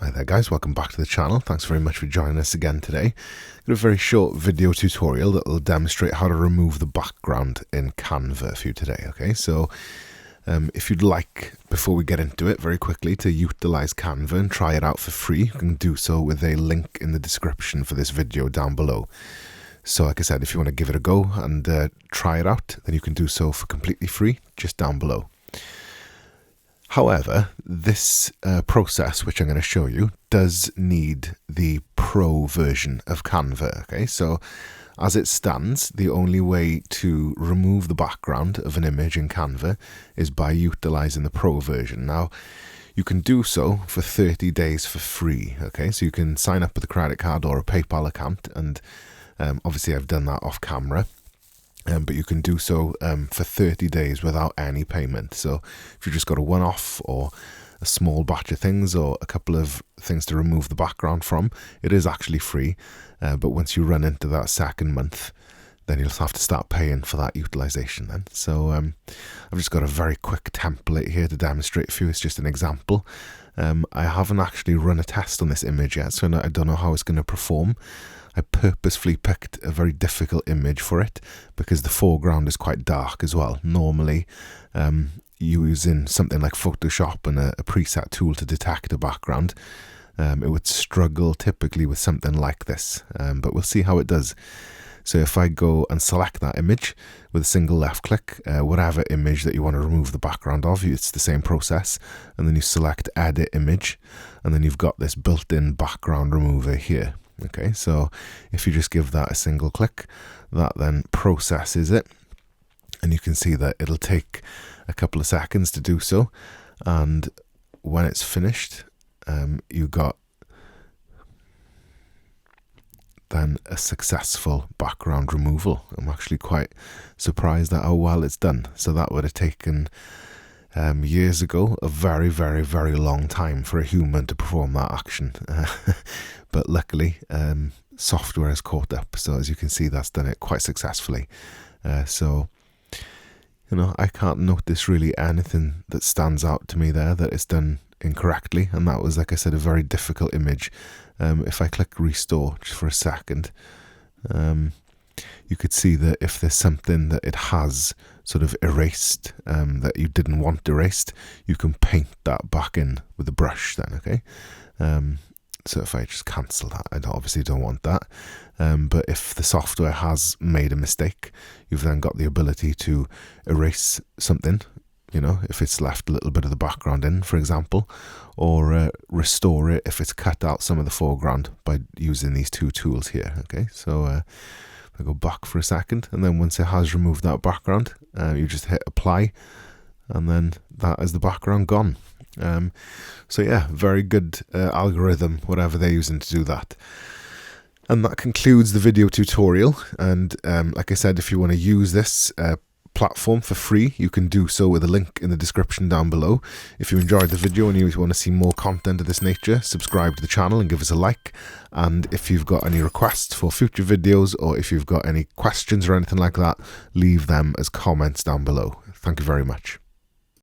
Hi there guys, welcome back to the channel. Thanks very much for joining us again today. Got a very short video tutorial that will demonstrate how to remove the background in Canva for you today. Okay, so if you'd like, before we get into it, very quickly to utilize Canva and try it out for free, you can do so with a link in the description for this video down below. So like I said, if you want to give it a go and try it out, then you can do so for completely free just down below. However, this process, which I'm going to show you, does need the pro version of Canva. Okay, so as it stands, the only way to remove the background of an image in Canva is by utilizing the pro version. Now, you can do so for 30 days for free. Okay, so you can sign up with a credit card or a PayPal account, and obviously I've done that off camera. But you can do so for 30 days without any payment. So if you've just got a one-off or a small batch of things or a couple of things to remove the background from, it is actually free. But once you run into that second month, then you'll have to start paying for that utilization then. So I've just got a very quick template here to demonstrate for you. It's just an example. I haven't actually run a test on this image yet, so I don't know how it's going to perform. I purposefully picked a very difficult image for it because the foreground is quite dark as well. Normally, using something like Photoshop and a preset tool to detect a background, it would struggle typically with something like this, but we'll see how it does. So if I go and select that image with a single left click, whatever image that you want to remove the background of, it's the same process, and then you select edit image, and then you've got this built-in background remover here. Okay, so if you just give that a single click, that then processes it, and you can see that it'll take a couple of seconds to do so, and when it's finished, you got then a successful background removal. I'm actually quite surprised at how well it's done. So that would have taken years ago a very, very, very long time for a human to perform that action. But luckily, software has caught up. So as you can see, that's done it quite successfully. So, you know, I can't notice really anything that stands out to me there that it's done incorrectly. And that was, like I said, a very difficult image. If I click restore just for a second, you could see that if there's something that it has sort of erased that you didn't want erased, you can paint that back in with a brush then, okay? So if I just cancel that, I obviously don't want that. But if the software has made a mistake, you've then got the ability to erase something, you know, if it's left a little bit of the background in, for example, or restore it if it's cut out some of the foreground by using these two tools here, okay? So I go back for a second, and then once it has removed that background, you just hit apply, and then that is the background gone. So yeah, very good algorithm, whatever they're using to do that. And that concludes the video tutorial. And like I said, if you want to use this platform for free, you can do so with a link in the description down below. If you enjoyed the video and you want to see more content of this nature, subscribe to the channel and give us a like. And if you've got any requests for future videos, or if you've got any questions or anything like that, leave them as comments down below. Thank you very much.